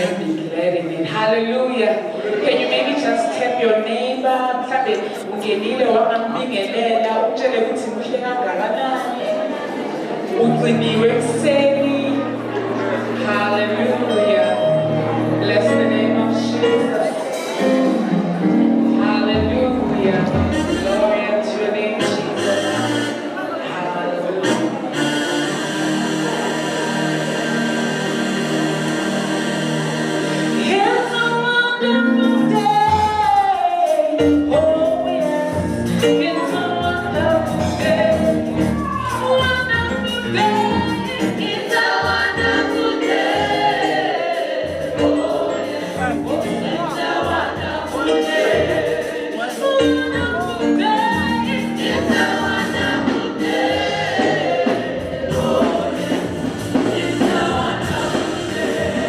and be glad in it. Hallelujah. Can you maybe just tap your neighbor? Mhlambe ungenile wamambingelela utshele ukuthi muhle kangakanani. Uqiniwe ekuseni. Hallelujah. Bless the name of Jesus. Hallelujah. Glory to your name, Jesus. Hallelujah. It's a wonderful day. Oh, yes. It's a wonderful day. Wonderful day. It's a wonderful day. Oh, yes. It's a wonderful day. Wonderful day. It's a wonderful day. Oh, yes. It's a wonderful day.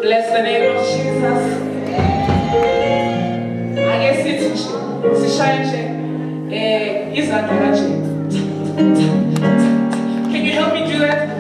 Bless the name of Jesus. I guess it's Can you help me do that?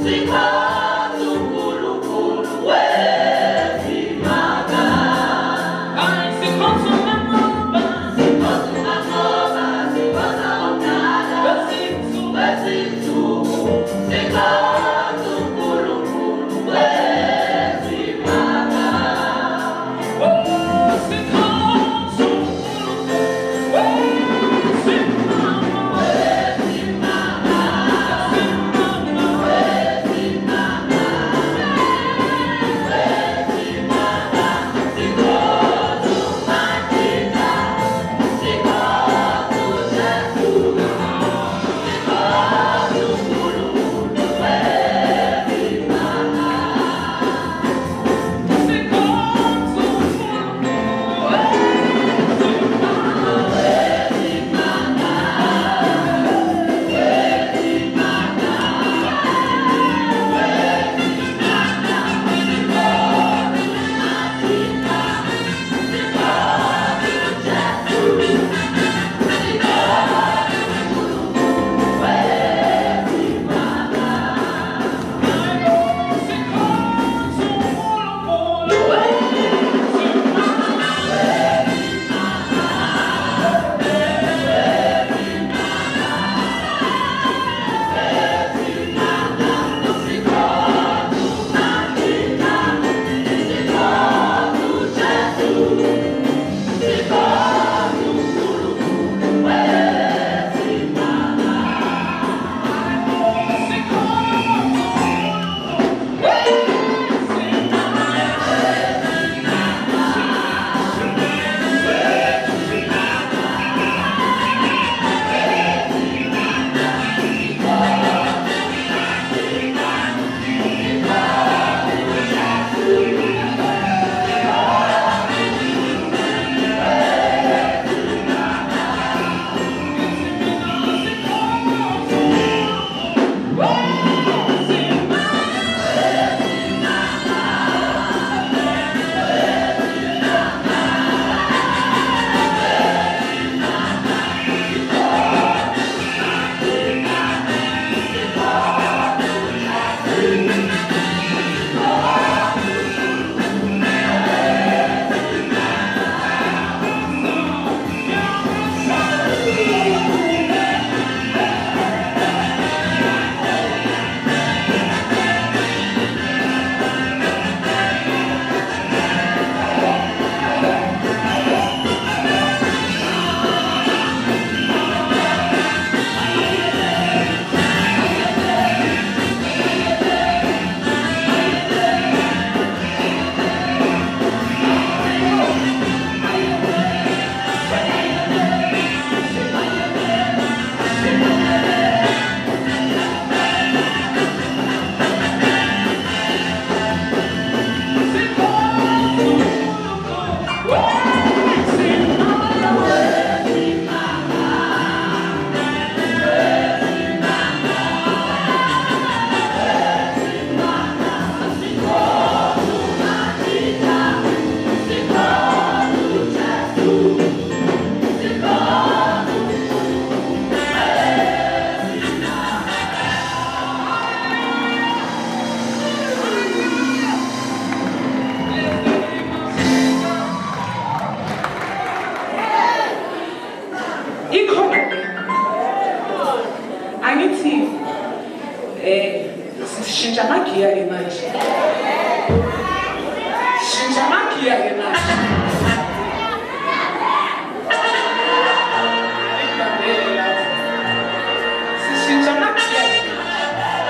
Sing amagiya-ke manje. Shintsha amagiya-ke manje. Sishintsha amagiya-ke manje.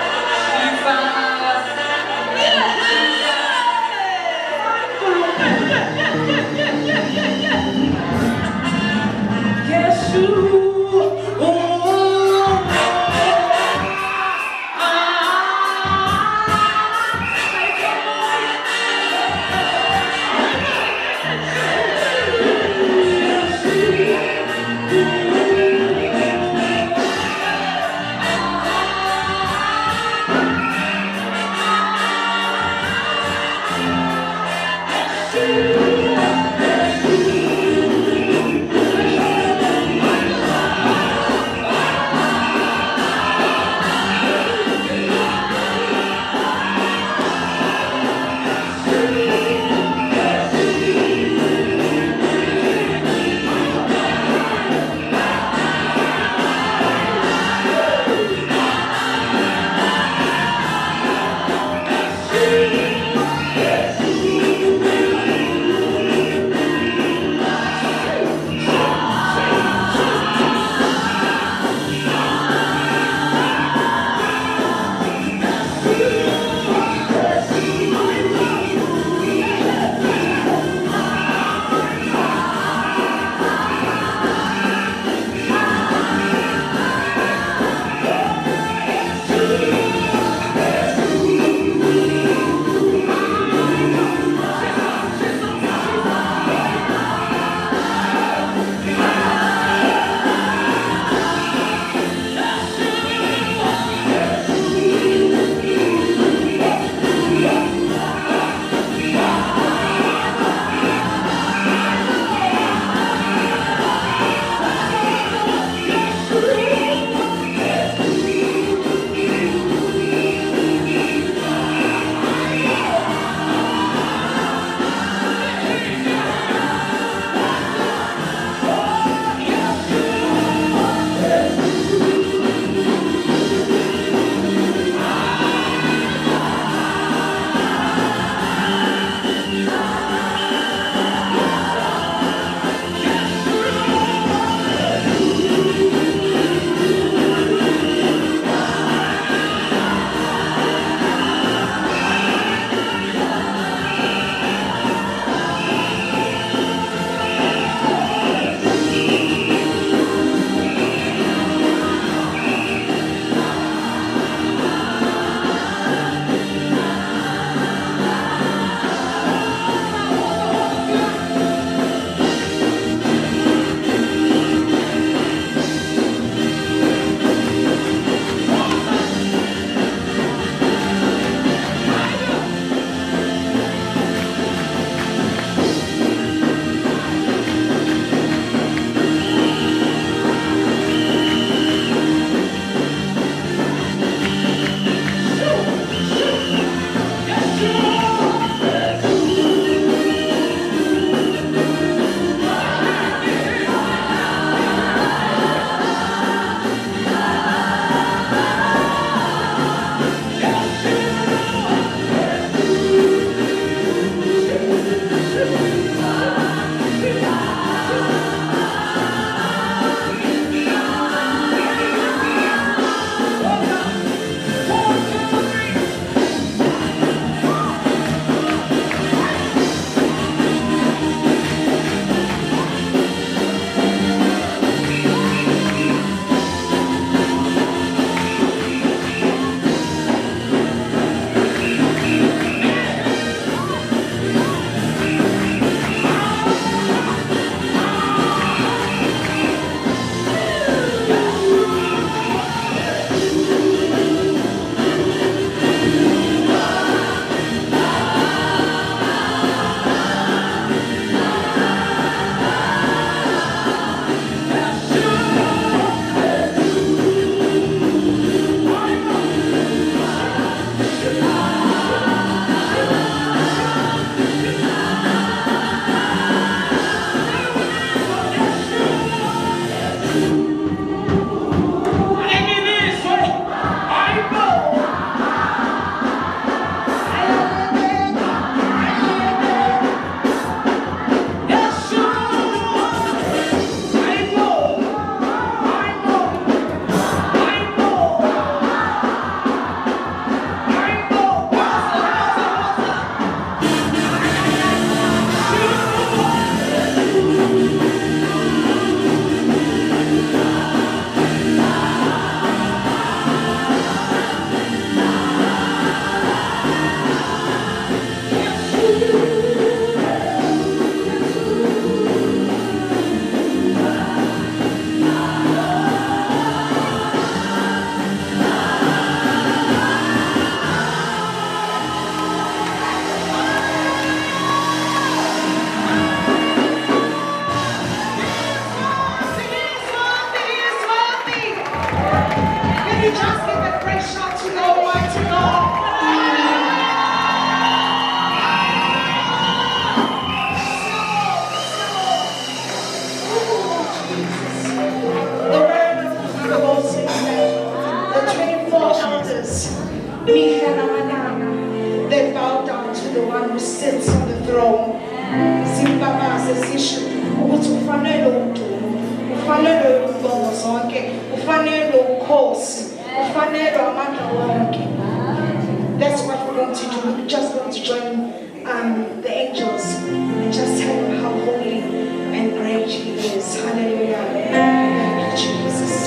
the one who sits on the throne. Simbabaze sisho ukuthi ufanele udumo, ufanele ukubonga zonke, ufanele ukhosi, ufanele amandla wonke. That's what we're going to do. We're just going to join the angels and just tell him how holy and great he is. Hallelujah. Thank you, Jesus.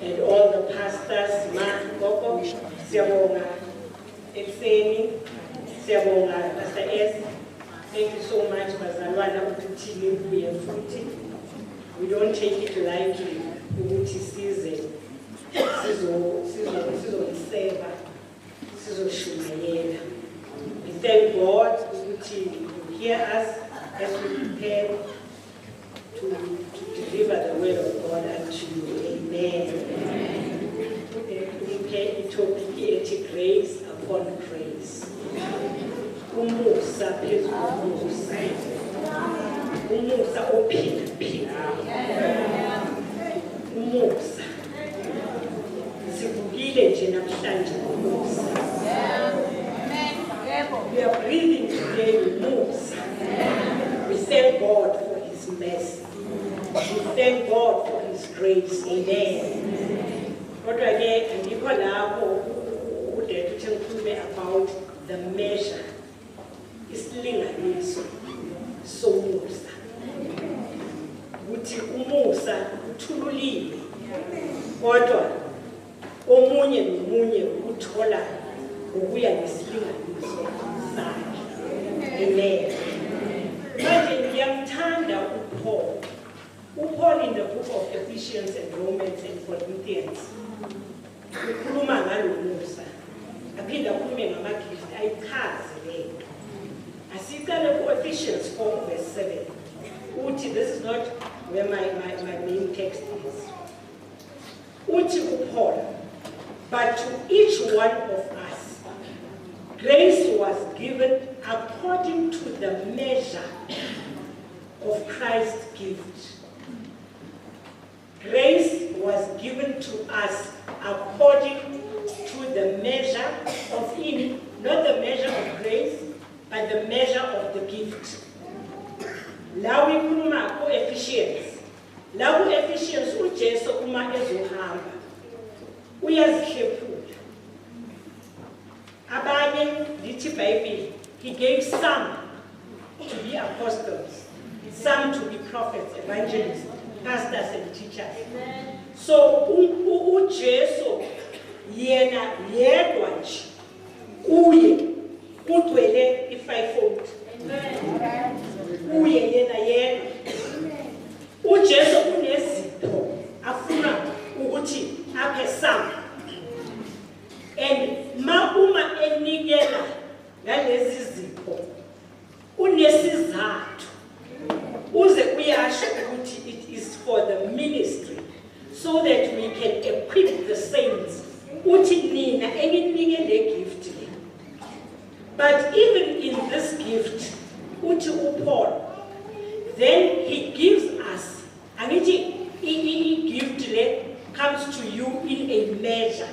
And all the pastors, Mark, Gogo, Siyabonga, Elseni, Siyabonga, Pastor S. Thank you so much, Bazalwana, ukuthi nibuye futhi. We don't take it lightly, ukuthi sizoyiseva, sizoshumayela. We thank God ukuthi you hear us as we prepare to deliver the word of God unto you. Amen. Topic ethi grace upon grace. Umusa phezu komusa. Umusa ophila. Umusa. Sivukile nje namhlanje umusa. We are breathing today with umusa. We thank God for His mercy. We thank God for His grace. Amen. Kodwa ke andikho lapho ude uthi ngikhulume about the measure, isilinganiso somusa. Uthi umusa uthululile. Kodwa omunye nomunye uthola ngokuya ngesilinganiso sakhe. Amen. Manje ngiyamthanda uPaul. Paul in the book of Ephesians and Romans and Corinthians. Ukhuluma ngalo musa. Aphinda akhulume ngamagift ayichaze lento. Asiqale ku Ephesians 4 verse 7. Uthi this is not where my main text is. Uthi uPaul, but to each one of us grace was given according to the measure of Christ's gift. Grace was given to us according to the measure of Him, not the measure of grace, but the measure of the gift. La uyikhuluma ku Ephesians. La ku Ephesians uJesu uma ezohamba uyazihlephula. Abanye lithi iBhayibheli, He gave some to be apostles, some to be prophets, evangelists, pastors and teachers. So uJesu yena yedwa nje kuye kugcwele i-fivefold. Kuye yena yedwa. uJesu unezipho afuna ukuthi aphe some. And uma enikela ngalezi zipho unesizathu. Uze kuyasho ukuthi it is for the ministry, so that we can equip the saints. Uthi nina enginike le gift. But even in this gift, uthi uPaul, then he gives us, angithi gift le comes to you in a measure.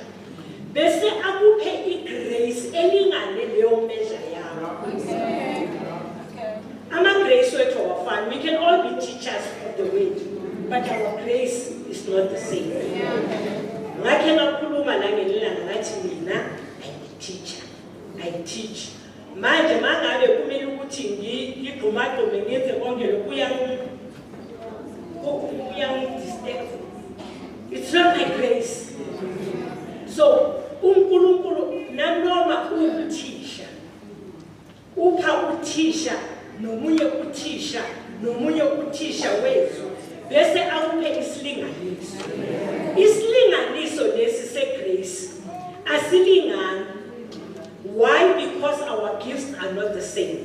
Bese akuphe igrace elingane leyo measure yakho. Ama-grace wethu awafani. We can all be teachers of the word, but our grace is not the same. Ngakhe ngakhuluma la ngelilanga ngathi mina I'm a teacher. I teach. Manje mangabe kumele ukuthi ngigqume ngigxumagxume ngenze konke lokhu uyangidistect. It's not my grace. So uNkulunkulu nanoma uthisha upha uthisha nomunye uthisha wethu bese awuphe isilinganiso. Isilinganiso lesi segrace asilingani. Why? Because our gifts are not the same.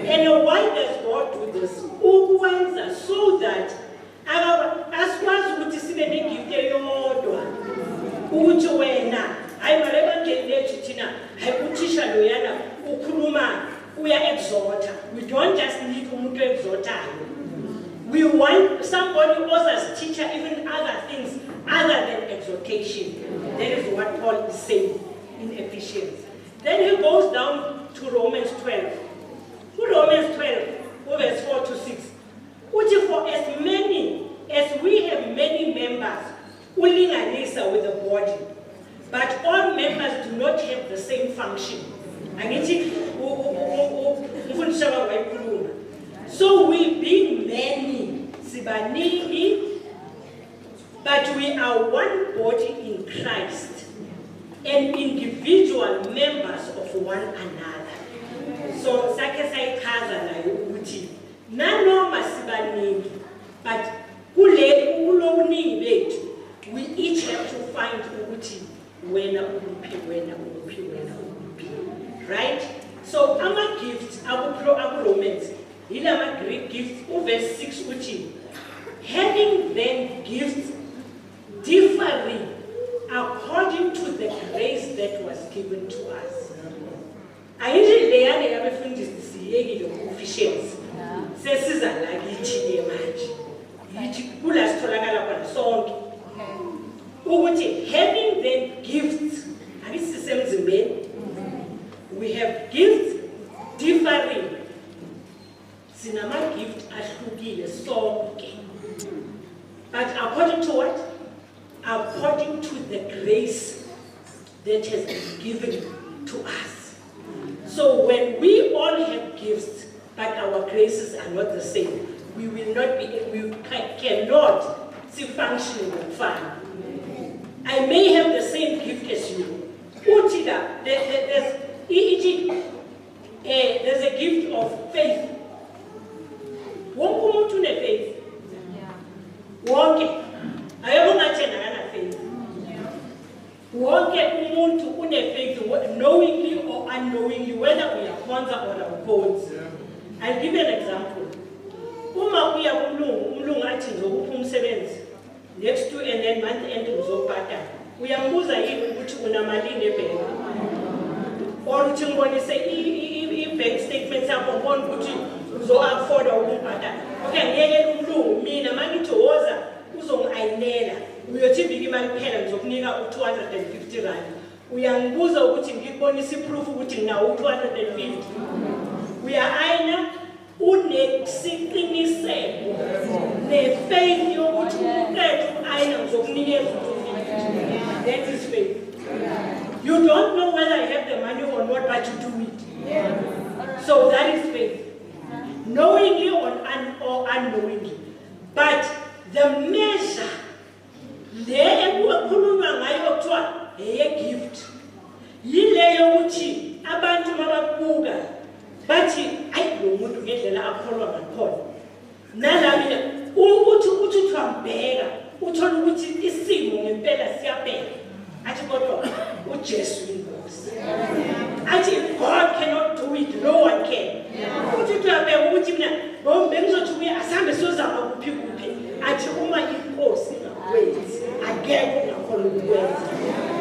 And why does God do this? Ukwenza so that asikwazi ukuthi sibe negift eyodwa ukuthi wena hayi mareba ngelethu thina hayi uthisha loyana ukhuluma uya exhorta. We don't just need umuntu exhortayo. We want somebody who as teacher even other things other than exhortation. That is what Paul is saying in Ephesians. Then he goes down to Romans 12. Romans 12, verse 4 to 6. Which for as many as we have many members, ulinganisa with the body, but all members do not have the same function. So we being many, sibanini, but we are one body in Christ and individual members of one another. So sake sayichaza nayo ukuthi nanoma sibaningi but kulobuningi bethu we each have to find ukuthi wena ukuphi. Right? So ama gifts aku Romans ilama Greek gifts verse 6 uthi having then gifts differing according to the grace that was given to us. Ayidle leyane yabefundisi siyekile officials. Sesiza la kithi manje. Yithi kula sitholakala khona sonke. Ukuthi having then gifts abisisemzimbeni. We have gifts differing. Sinama gift ahlukile sonke. But according to what? According to the grace that has been given to us. So when we all have gifts, but our graces are not the same, we cannot see functioning with fun. I may have the same gift as you. There's a gift of faith. Wonke umuntu une faith. Wonke. Ayabongathena kana faith. Wonke umuntu une faith, knowingly or unknowingly, whether we are kwanza or opposed. I'll give you an example. Uma uya umlungu athi ngizokupha umsebenzi next to and then month end uzobhadala. Uyambuza yini ukuthi unamalini ebhenki? Or uthi ngibonise i-bank statement yakho ngibona ukuthi uzo-afford ukubhadala. Okay, ngiyekela umlungu mina mangithi woza uzongi-ayinela uyothi iviki imali kuphela ngizokunika u-250 rand. Uyangibuza ukuthi ngikubonise iproof ukuthi nginawo u-250. Uya-ayina unesiqiniseko ne-faith yokuthi uqeda uku-ayina ngizokunikeza u-250. That is faith. You don't know whether I have the money or not, but you do it. So that is faith. Knowingly or unknowingly. But the measure, a gift. Yileyo uthi abantu mababuka bathi ayi lo muntu ngendlela akholwa ngakhona. Nalami uthi thwambeka uthola ukuthi isimo ngempela siyabheka. Athi kodwa uJesu inkosi. Athi God cannot do it, no one can. Uthi thwambeka ukuthi mina bengizothi kuye asambe sozama kuphi. Athi uma inkosi ngakwenzi akekho ngakhona ukwenza.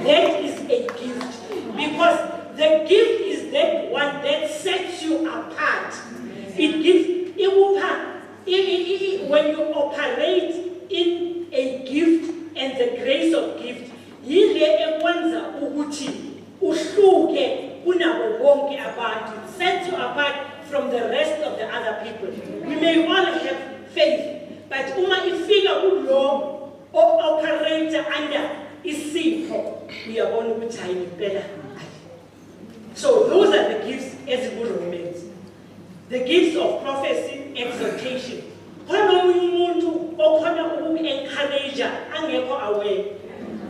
That is a gift, because the gift is that one that sets you apart. It gives when you operate in a gift and the grace of gift, yile ekwenza ukuthi uhluke kunabo bonke abantu, sets you apart from the rest of the other people. We may all have faith, but uma ifika ulo operator under isipho uyabona ukuthi hayi impela. So those are the gifts as good Romans. the gifts of prophecy, exhortation. Khona omunye umuntu okhona uku-encourage angekho aware.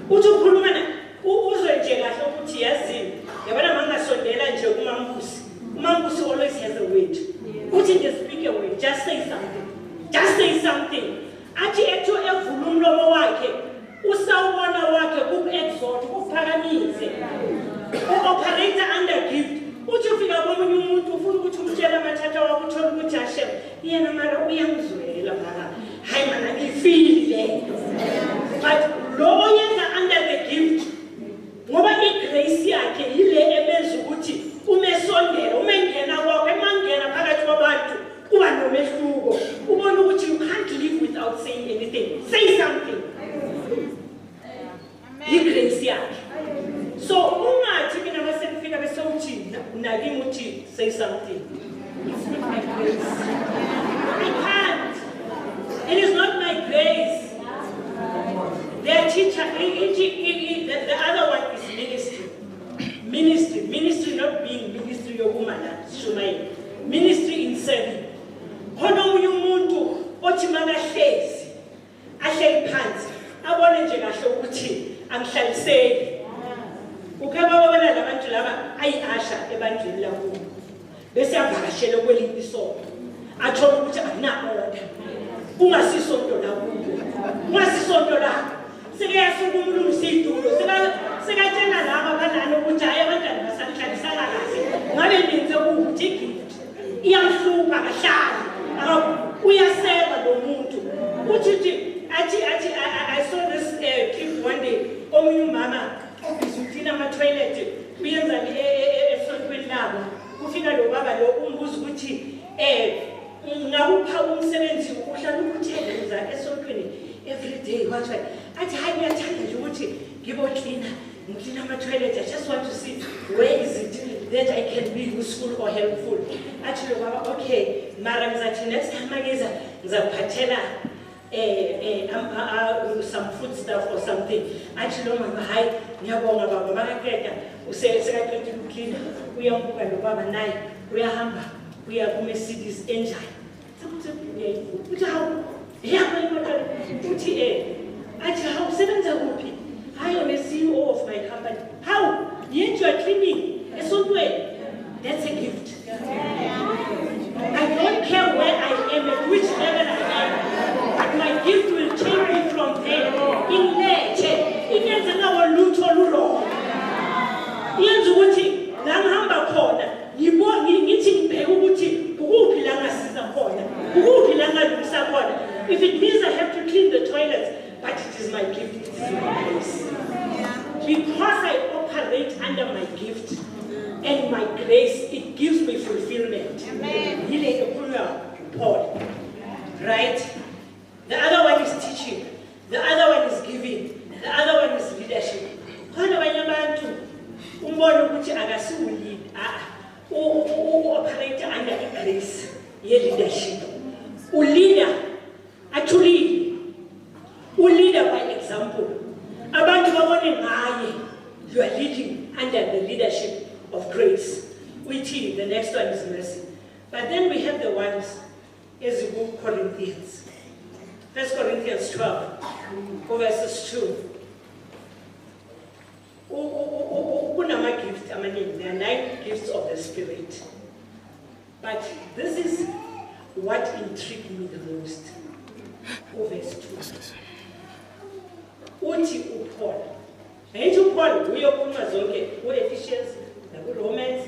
Uthi ukhuluma na uzwe nje kahle ukuthi yazini. Yabona mangasondela nje kumambusi. Umambusi always has a word. Uthi nje speak a word, just say something. Just say something. Athi ethu evula umlomo wakhe, usawubona wakhe ku-exhort, kuphakamise. U-operator under gift. Uthi ufika komunye umuntu ufuna ukuthi umtshela amathatha wakho uthola ukuthi Hashem yena mara uyangizwela mara hayi mana ngifile. But lo oyenza under the gift ngoba igrace yakhe yile ebenza ukuthi umesondela umengena kwakho emangena phakathi kwabantu kuba nomehluko ubona ukuthi you can't live without saying anything. Say something. Igrace yakhe. So ungathi mina bese kufika bese uthi nakimi uthi say something. It's not my grace. I can't. It is not my grace. Their teacher, the other one is ministry. Ministry not being ministry yokumana shumai. Ministry in serving. Khona omunye umuntu othi makahlezi ahleli phansi abone nje kahle ukuthi angihlaliseki. Ukaba babona labantu laba ayihasha ebandleni lakubo bese avakashela kwelinye isonto athola ukuthi akunako order ungasisonto lakubo ungasisonto la sekayasuka umlungisa idulo sekatshela laba abanalo ukuthi hayi abantwana basanhlalisa kahle ngabe ninze ukuthi igift iyamhlupa kahlali uyaseba lo muntu uthi I saw this clip one day omunye umama ubizithina ama-toilet uyenza esontweni labo kufika lo baba lo umbuza ukuthi ngakupha umsebenzi uhlala ukuthi enza esontweni every day what way athi hayi ngiyathanda nje ukuthi ngiboklina ngiklina ama-toilet. I just want to see where is it that I can be useful or helpful. Athi lo baba okay mara ngizathi next time ngizakuphathela some food stuff or something. Actually, no, hi, ngiyabonga baba bakaqeda usekaqeda ukuklina uyambuka lo baba naye uyahamba uya ku-Mercedes enjani uthi hawu yabo imoto uthi athi hawu usebenza kuphi hayi I'm a CEO of my company. How yet you are cleaning esontweni? That's a gift. I don't care where I am at which level I am, but my gift will take me from there. In nature, inyenza ngawolutho lulo. Yenza ukuthi la ngihamba khona ngithi ngibheke ukuthi ukuphi la ngasiza khona, ukuphi la ngalungisa khona. If it means I have to clean the toilets, but it is my gift, it is my grace. Because I operate under my gift and my grace, it gives me fulfillment. Amen. Paul. Right? The other one is teaching. The other one is giving. The other one is leadership. Khona abanye abantu umbona ukuthi akasiwulid operate under a grace ye leadership. Uleader actually uleader by example. Abantu babone ngaye you are leading under the leadership of grace. The next one is mercy. But then we have the ones as you go Corinthians. 1 Corinthians 12, verses 2. There are 9 gifts of the Spirit. But this is what intrigued me the most. Verse 2. Uthi uPaul. Ayithi uPaul uyokhuluma zonke u-Ephesians, naku-Romans,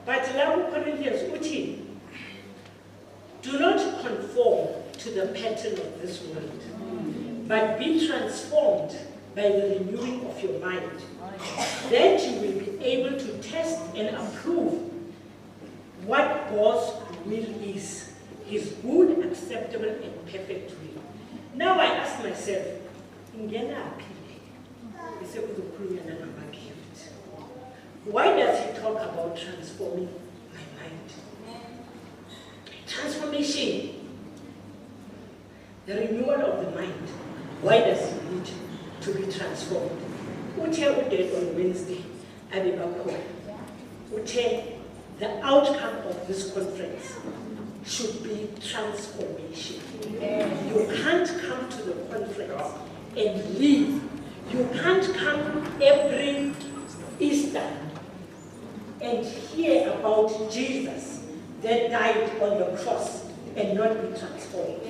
but la ku-Corinthians uthi, do not conform to the pattern of this world, but be transformed by the renewing of your mind, that you will be able to test and approve what God's will is, His good, acceptable, and perfect will. Now I ask myself, why does he talk about transforming my mind? Transformation, the renewal of the mind. Why does he need to be transformed? Ute udet on Wednesday, abibakho. Ute the outcome of this conference should be transformation. You can't come to the conference and leave. You can't come every Easter and hear about Jesus that died on the cross and not be transformed.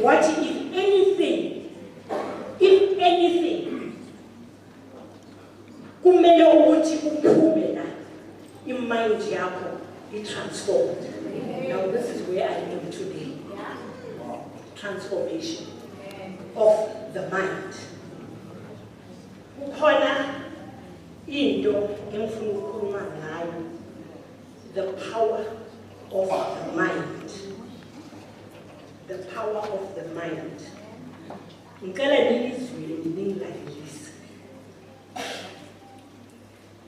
What if anything, kumele ukuthi uphume la, mind yakho is transformed. Now this is where I am today. Transformation of the mind. Kukhona into engifuna ukukhuluma ngayo, the power of the mind. The power of the mind. Ngicela nilizwe ningilalelise.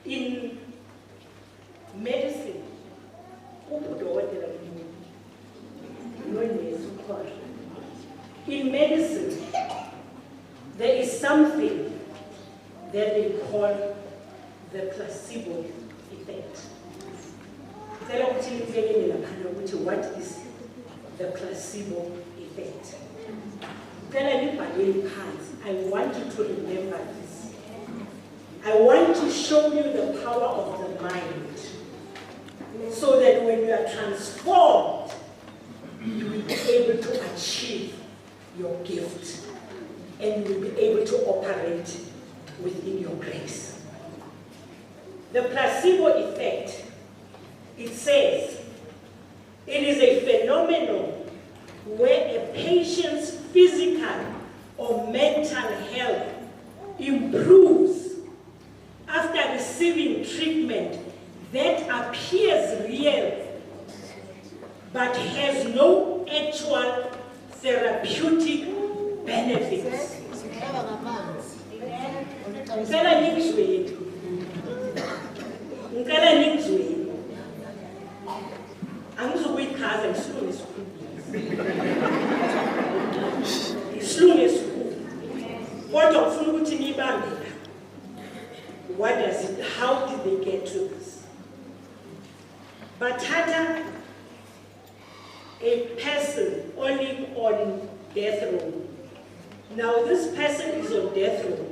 In medicine, in medicine, there is something that they call the placebo effect. What is the placebo effect? I want you to remember this. I want to show you the power of the mind, so that when you are transformed, you will be able to achieve your gift and you will be able to operate within your grace. The placebo effect, it says, it is a phenomenon where a patient's physical or mental health improves after receiving treatment that appears real but has no actual therapeutic benefits. What does it, how did they get to this? Batata, a person only on death row. Now this person is on death row.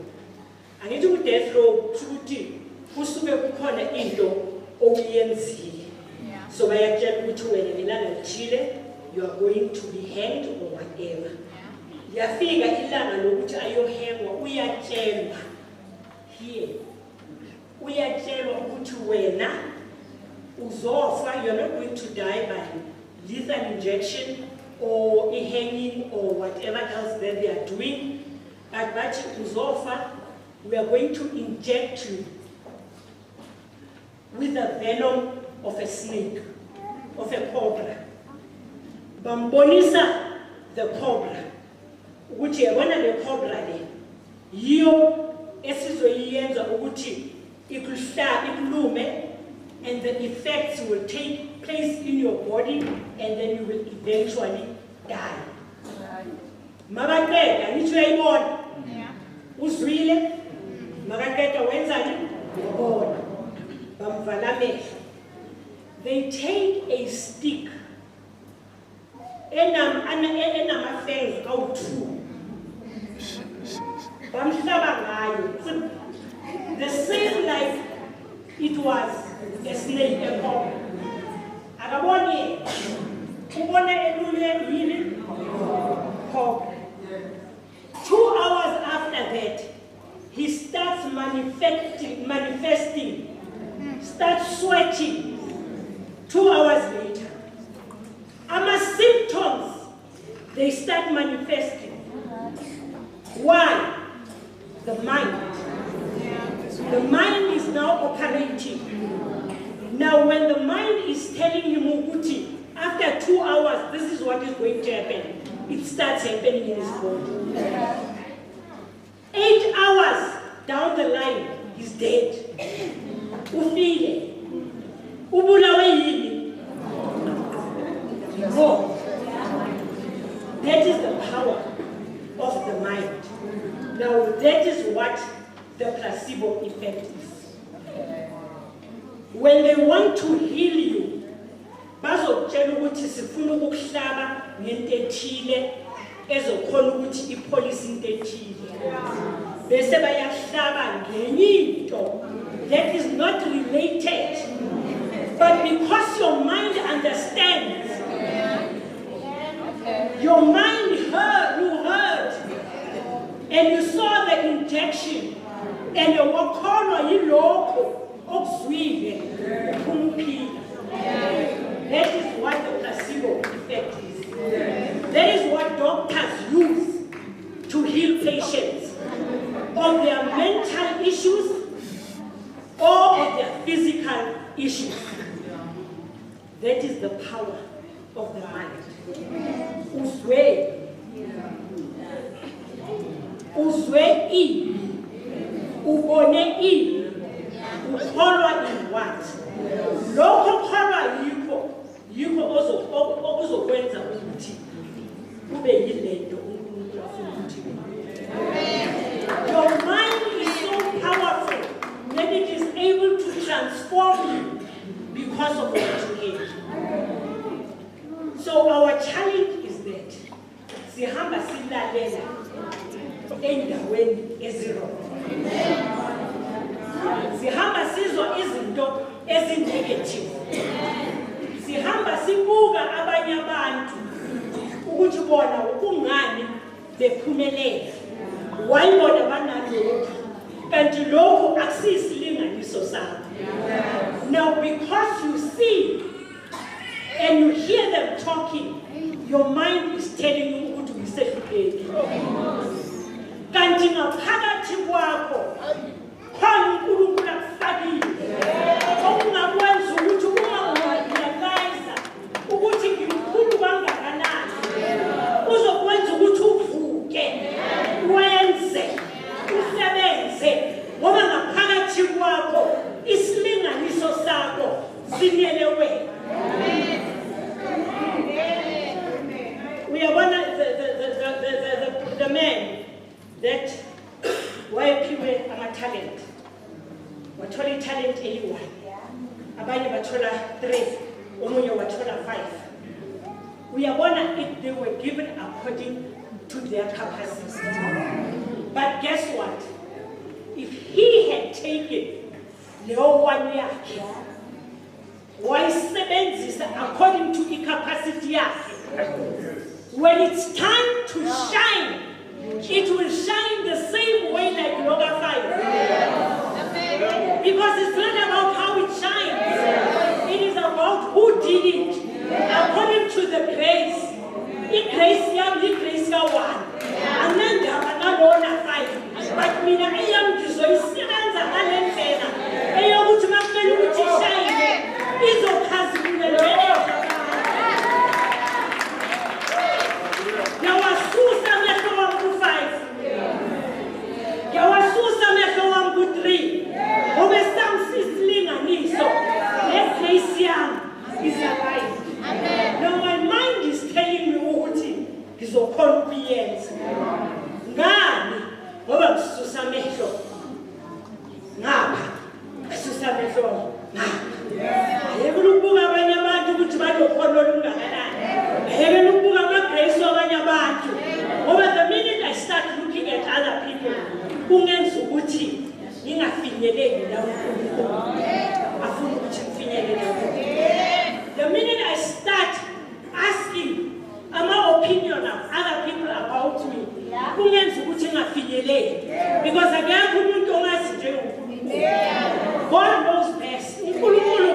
I need to death row tuti kusube kukhona into oyenzile. So bayakutshela ukuthi wena ngelanga lithile you are going to be hanged or whatever. Yafika ilanga lokuthi ayohangwa uyatshelwa here. Uyatshelwa ukuthi wena uzofa, you are not going to die by lethal injection or a hanging or whatever else that they are doing. But uzofa, we are going to inject you with the venom of a snake, of a cobra. Bambonisa the cobra. Ukuthi yabona le cobra le. Yiyo esizoyenza ukuthi ikulume, and the effects will take place in your body and then you will eventually die. Makaqeda ngithi uyayibona. Uzwile? Makaqeda wenzani? Ubona. Bamvala amehlo. They take a stick enamafengs awu-2. Bamhlaba ngayo. The same like it was a snake, a cobra. Akaboni ubona elule yini cobra. 2 hours after that, he starts manifesting, starts sweating. 2 hours later, symptoms, they start manifesting. Why? The mind. The mind is now operating. Now when the mind is telling you, Muguti, after 2 hours, this is what is going to happen, it starts happening in his body. 8 hours down the line, he's dead. Ufile. Ubulawe yini. No. That is the power of the mind. Now that is what the placebo effect is. when they want to heal you, bazokutshela ukuthi sifuna ukukuhlaba ngento ethile ezokhona ukuthi ipolice into ethile. Bese bayahlaba ngenye into that is not related, but because your mind understands, your mind heard, and you saw the injection, and you wakholwa yilokho okuzwile ukuphila. That is what the placebo effect is. That is what doctors use to heal patients of their mental issues or of their physical issues. That is the power of the mind. Uzwe ibi, ubone ibi, ukholwa in what? Lokho kholwa yikho okuzokwenza ukuthi kube yilento uNkulunkulu afuna ukuthi. Your mind is so powerful that it is able to transform you because of what you hear. So our challenge is that sihamba silalela endaweni eziro. Sihamba sizwa izinto ezinegative. Sihamba sibuka abanye abantu ukuthi bona ukungani bephumelela. Wayibona banalokho. Kanti lokho akusisilinganiso sakho. Now because you see and you hear them talking, your mind is telling you ukuthi uyisehluleki. Kanti ngaphakathi kwakho khona uNkulunkulu akufakile. Okungakwenza ukuthi uma ungarealize ukuthi ngimkhulu kangakanani, uzokwenza ukuthi uvuke, wenze, usebenze, ngoba ngaphakathi kwakho isilinganiso sakho sinele wena. We are one of the men that wayephiwe ama-talent. Wathola talent eyi-1. Abanye bathola 3. Omunye wathola 5. We are one if they were given according to their capacity. But guess what? If he had taken leyo 1 yakhe, wayisebenzisa according to incapacity yakhe, when it's time to shine, it will shine the same way like Loga 5. Because it's not about how it shines. It is about who did it. According to the grace. In grace, you have grace 1. And then there are not 5. But mina ayam gizoyisebenza ngalendlela. Eyokuthi makufela ukuthi shine. Izokhazimula. Now my mind is telling me ukuthi ngizokhona ukuyenza. Ngani? Ngoba ngisusa amehlo ngapha, ngisusa amehlo ngapha. Ayeke ukubuka abanye abantu ukuthi balokhona olungakanani. Ayeke ukubuka ama-grace wabanye abantu. Ngoba the minute I start looking at other people, kungenza ukuthi ngingafinyeleli la uNkulunkulu afuna ukuthi ngifinyelele lapho. The minute I start asking ama-opinion of other people about me, kungenza ukuthi ngingafinyeleli. Because akekho umuntu ongazi njengoNkulunkulu. God knows best. uNkulunkulu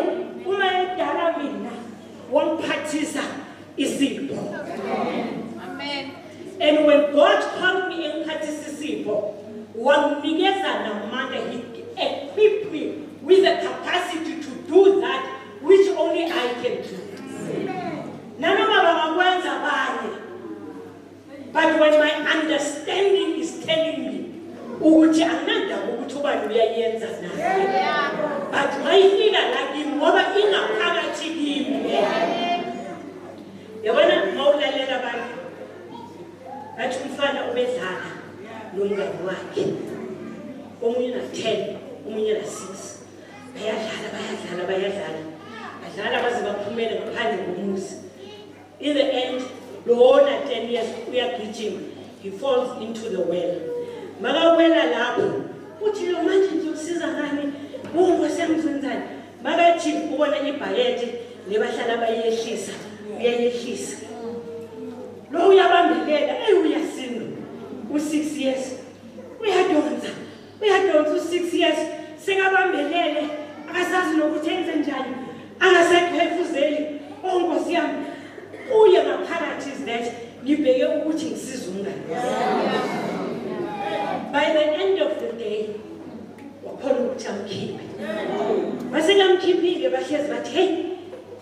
uma edala mina wangiphathisa isipho. Amen. And when God called me engiphathisa isipho, wanginikeza namandla, he equipped me with the capacity to do that which only I can do. Nanoma bangakwenza abanye. But when my understanding is telling me ukuthi anginandaba ukuthi ubani uyayenza naye. But mayifika la kimi ngoba ingaphakathi kimi. Yabona mawulalela abantu. Bathi umfana ubedlala nomngane wakhe. Omunye na 10, omunye na 6. Bayadlala bayadlala baze baphumele ngaphandle komuzi. In the end, Lord at 10 years we are preaching, he falls into the well. Makawela lapho uthi lo manje nje usiza ngani ngosemzwenzani makathi ubona ibhayete lebahlala bayehlisa uyayehlisa lo uyabambelela uyasinda u6 years uyadonsa u6 years sekabambelele akasazi nokuthi enze njani angasephefuzeli onkosi yami uye ngaphakathi is that ngibheke ukuthi ngisiza umngane. By the end of the day wakhona ukuthi amkhiphe masengamkhiphile bahlezi bathi hey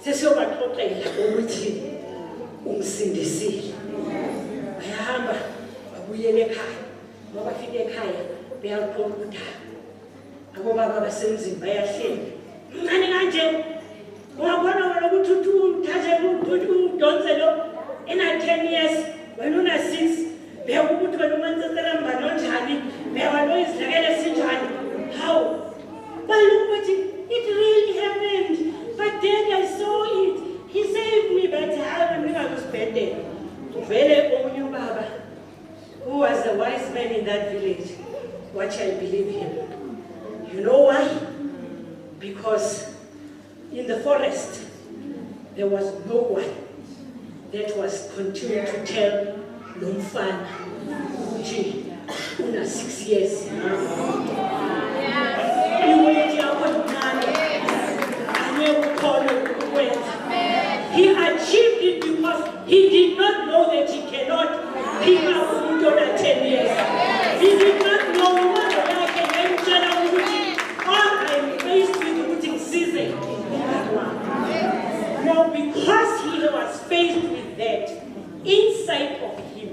sesiyobaxoxela ukuthi umsindisile. Bayahamba babuyele ekhaya ngoba bafike ekhaya beyaqoqa udaba abobaba basemzini bayahleli mncane kanje ungabona wena ukuthi uthathe udonse lo ena 10 years wena una 6 beka ukuthi wena umansesela mbani onjani beka lo izilekele sinjani how but it really happened but then I saw it he saved me but I was better vele omunye ubaba who was the wise man in that village watch I believe him. You know why? Because in the forest there was no one that was continuing to tell Lumfana Uji una 6 years. He achieved it because he did not know that he cannot pick up Udona 10 years. He did not know what I can all I'm faced with putting season. Now because he was faced with that inside of him,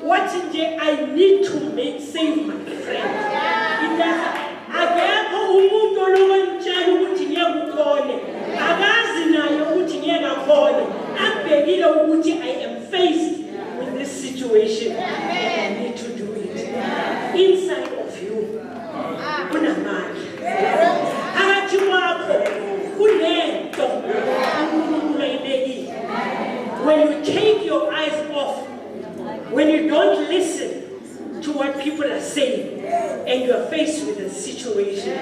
what I need to make save my friend. I am faced with this situation and I need to do it. Inside of you, when you take your eyes off, when you don't listen to what people are saying, and you are faced with a situation,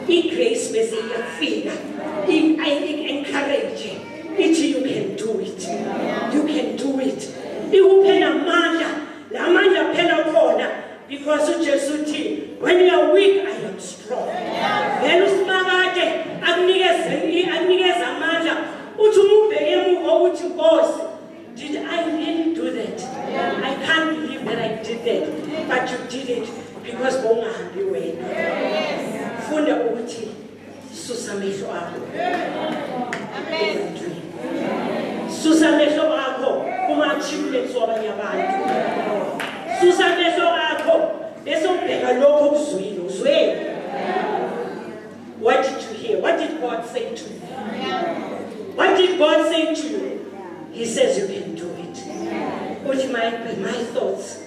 grace encourage you can do it. You can do it. Because Jesus, when you are weak, I am strong. Did I really do that? I can't believe that I did that. But you did it because Bonga had you way. Funda uti susamesho ako. Susamesho ako kuma achievements wabanye abantu. Susamesho ako leso bheka lokho kuzwile uzwe. What did you hear? What did God say to you? What did God say to you? He says you can do it. But my thoughts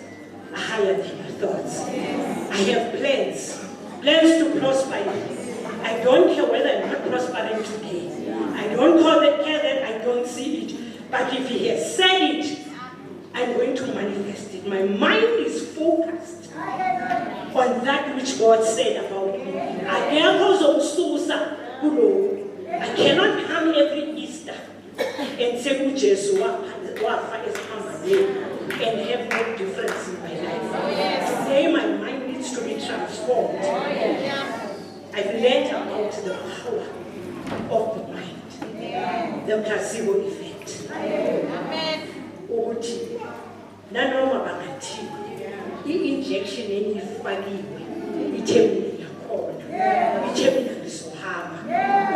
are higher than your thoughts. I have plans to prosper you. I don't care whether I'm not prospering today. I don't care that I don't see it. But if He has said it, I'm going to manifest it. My mind is focused on that which God said about me. I cannot come every Easter and say, Jesus, and have no difference in my life. Today, my mind needs to be transformed. I've learned about the power of the mind, the placebo effect. Nanoma bangati, injection enifakiwe, ithembile yakhona, ithembile lisohamba.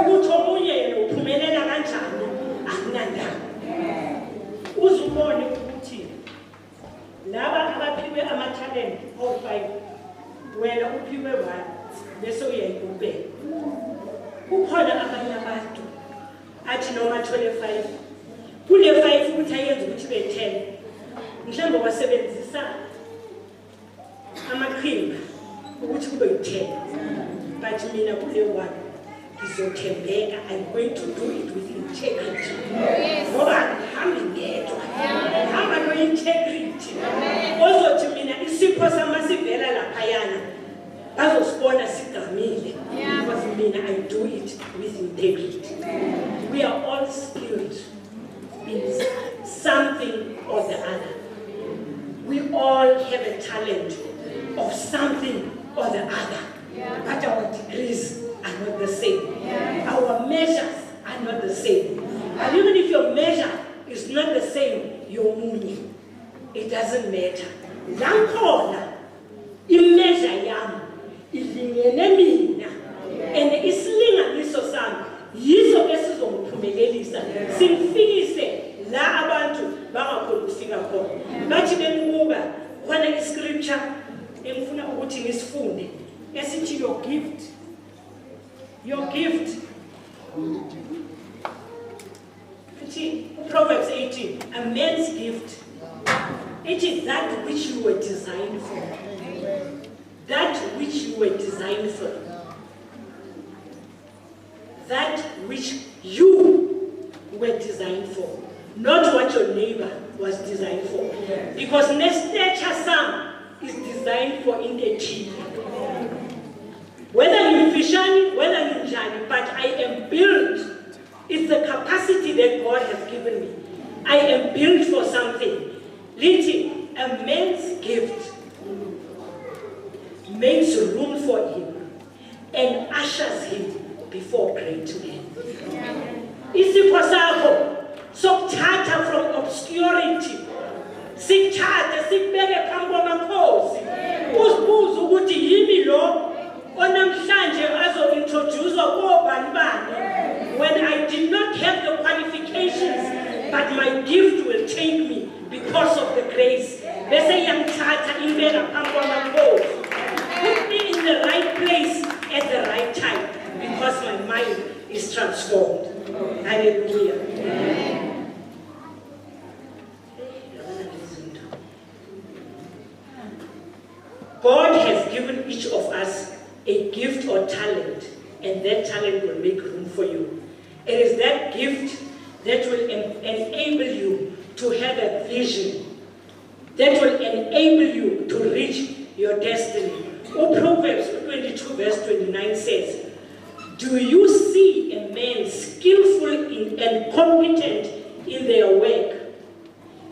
Ukuthi omunye yena uphumelela kanjani akunandaba. Uzubone ukuthi laba abaphiwe ama-talent o5 wena uphiwe 1 bese uyayibubela. Kukhona abanye abantu athi noma 25 kule 5 ukuthi ayenze ukuthi be 10 mhlawumbe wasebenzisa amaqhinga ukuthi kube 10 but mina kule 1 ngizothembeka. I'm going to do it with integrity ngoba ngihambi ngedwa ngihamba no-integrity ozothi mina isipho samasivela laphayana bazosibona sigamile because mina I do it with integrity. We are all skilled in something or the other. We all have a talent of something or the other, but our degrees are not the same. Our measures are not the same. And even if your measure is not the same, your money, it doesn't matter. Lankona, imeasure yam, ilingene mina, and isilinganiso sami yiso esizongiphumelelisa simfikise la abantu bangakhona ukufika khona. Bathi bengibuka khona iscripture engifuna ukuthi ngisifunde esithi your gift. Proverbs 18, a man's gift, it is that which you were designed for. That which you were designed for. That which you were designed for. Not what your neighbor was designed for. Because nature some is designed for integrity. Whether in Fishani, whether in Jani, but I am built. It's the capacity that God has given me. I am built for something. Literally, a man's gift makes room for him and ushers him before great men. Isipho sakho sokuthatha from obscurity. Sikuthathe sikubeke phambi kwamakhosi. Uzibuze ukuthi yimi lo onamhlanje azointroducewa kobani bani. When I did not have the qualifications, but my gift will take me because of the grace. Bese yangithatha imbeka phambi kwamakhosi. Put me in the right place at the right time because my mind is transformed. Hallelujah. God has given each of us a gift or talent, and that talent will make room for you. It is that gift that will enable you to have a vision, that will enable you to reach your destiny. Proverbs 22 verse 29 says, do you see a man skillful and competent in their work?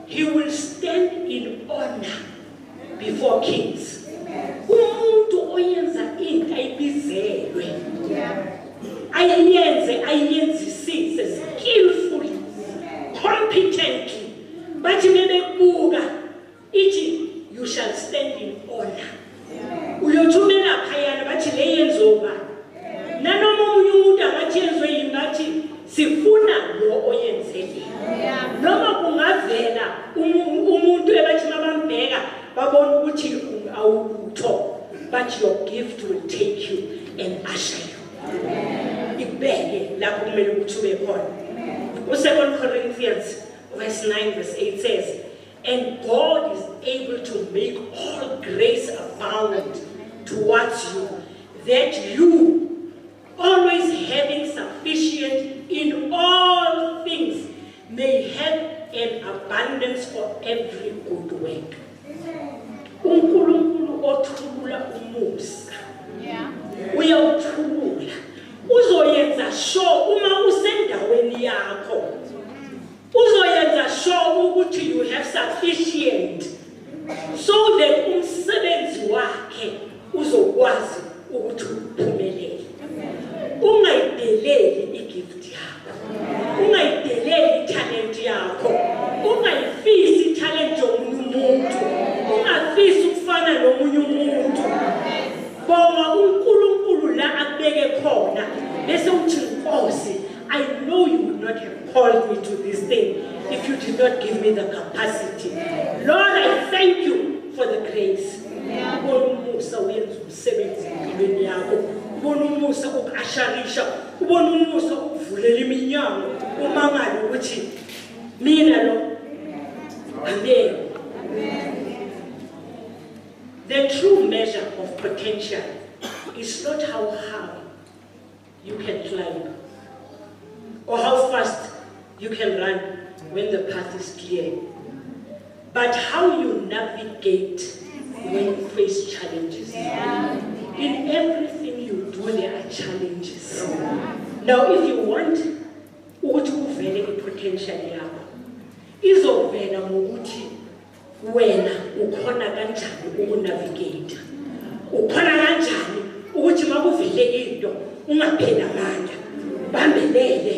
He will stand in honor before kings. Umuntu oyenza into ayibizelwe. Ayenzisise skillfully, competently. But bebebuka ithi you shall stand in honor. Uyothumela phayana bathi le yenzoba. Nanoma umunye umuntu angathi yenzwe yini bathi sifuna lo oyenzele. Noma kungavela umuntu ebathi mabambheka babona ukuthi awutho, but your gift will take you and usher you. Ibeke lapho kumele ukuthi ube khona. U2 Corinthians verse 9 verse 8 says, and God is able to make all grace abound towards you, that you, always having sufficient in all things, may have an abundance for every good work. uNkulunkulu othula umusa. Uyawuthula. Uzoyenza sure uma usendaweni yakho. Uzoyenza sure ukuthi you have sufficient so that umsebenzi wakhe uzokwazi ukuthi uphumelele. Ungayideleli igift yakho. Ungayideleli talent yakho. Ungayifisi talent yomunye umuntu. Ungafisi ukufana nomunye umuntu. Bonga uNkulunkulu la akubeke khona bese uthi Nkosi, I know you would not have called me to this thing if you did not give me the capacity. Lord, I thank you for the grace. Ubona umusa uyenza umsebenzi empilweni yakho. Ubona umusa ukusharisha. Ubona umusa ukuvulela iminyango umangalo ukuthi Mina lo. Amen. The true measure of potential is not how high you can climb or how fast you can run when the path is clear, but how you navigate when you face challenges. In everything you do, there are challenges. Now, if you want ukuthi uvele i-potential yakho, izovela ngokuthi wena ukhona kanjani ukunavigate. Ukhona kanjani ukuthi makuvele into ungaphela amandla, bambelele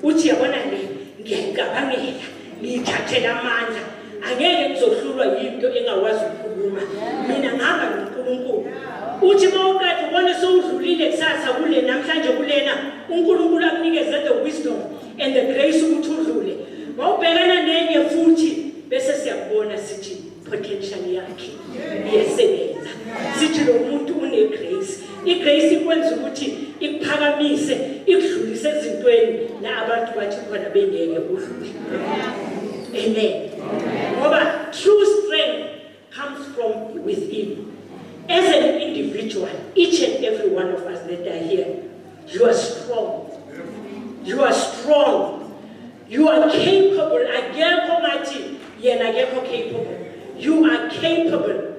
uthi yabona le ngiyacabangela ngiyithathela amandla, angeke ngizohlulwa yinto engakwazi ukukhuluma, mina ngihamba noNkulunkulu. Uthi mawuqeda ubone sowudlulile kusasa kule namhlanje kulena, uNkulunkulu akunikeze the wisdom and the grace ukuthi udlule. Mawubhekana nenye futhi bese siyabona sithi potential yakhe iyasebenza. Sithi lo muntu une grace. I-grace ikwenza ukuthi ikuphakamise, ikudlulise ezintweni la abantu bathi khona bengeke udlule. Amen. Ngoba true strength comes from within. As an individual, each and every one of us that are here, you are strong. You are strong. You are capable. You are capable.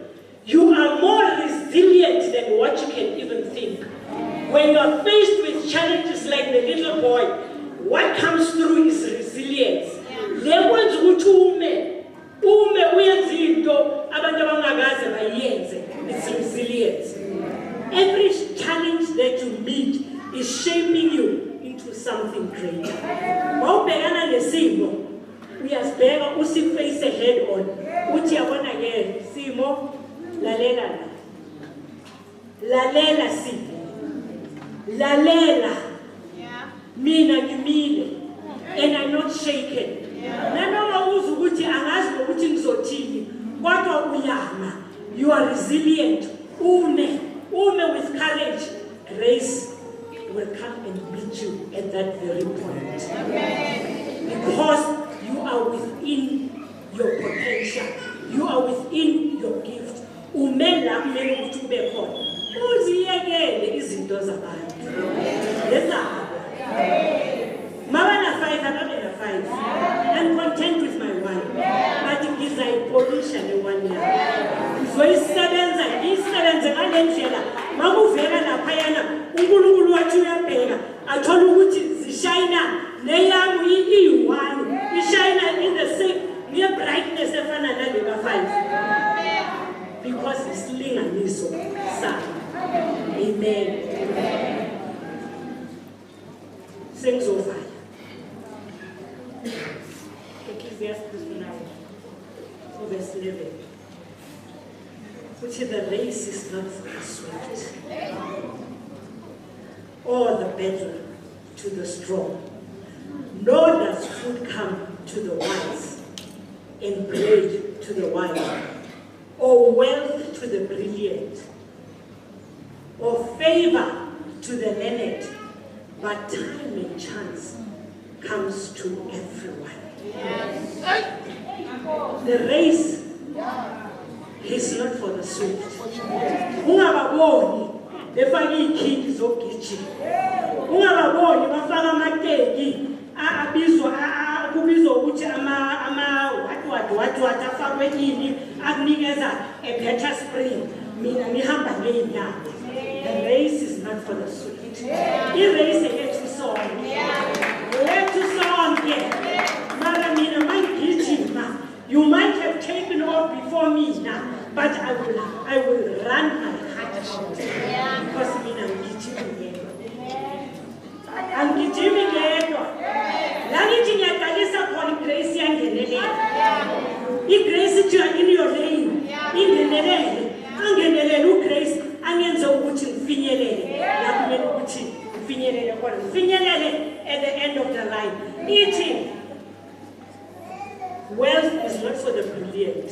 You are more resilient than what you can even think. When you are faced with challenges like the little boy, what comes through is resilience. It's resilience. Every challenge that you meet is shaping you into something greater. Uyasibheka usiface head on. Uthi yabona ke Simo, lalela. Lalela Simo. Lalela. Mina ngimile and I'm not shaken. Nanoma uza ukuthi angazi ukuthi ngizothini, kodwa uyama. You are resilient. Ume with courage. Grace will come and meet you at that very point. Because you are within your potential. You are within your gift. Umela kumele ukuthi ube khona. Uziyekele izinto zabantu. Lesabo. Mabana 5 ababena 5. I'm content with my one. But ngizayipolisha le one yami. Ngizoyisebenza ngisebenze ngalendlela. Makuvela lapha yana uNkulunkulu wathi uyabheka athola ukuthi zishayina neyami iyi-1 ishayina in the same near brightness efana nale ka5 because isilinganiso sami. Amen. Sengizovala. Ecclesiastes 9 verse 11. Which the race is not for the swift, or the battle to the strong, nor does food come to the wise, and bread to the wise, or wealth to the brilliant, or favor to the learned, but time and chance comes to everyone. The race is not for the swift. Ungababoni befaka ikhindi zogijima. Ungababoni bafaka amateki abizwa kubizwa ukuthi what afakwe yini akunikeza a better spring. Mina ngihamba ngeenyawo. The race is not for the swift. I-race yethu sonke. Lethu sonke. Mara mina mangijima. You might have taken off before me now, but I will run my heart out. Because I'm giving yedwa. Langithi ngiyaqalisa khona igrace yangenelela. Igrace ithi in your lane. Ingenelele. Angenelele ugrace angenze ukuthi ngifinyelele. La kumele ukuthi ngifinyelele khona. Ngifinyelele at the end of the line. Ithi wealth is not for the brilliant.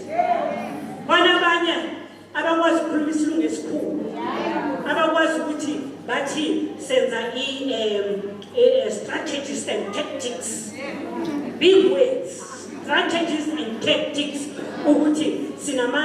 Abanye abakwazi ukukhuluma isilungu esikhulu. Abakwazi ukuthi bathi senza strategies and tactics. Big words. strategies and tactics ukuthi sinama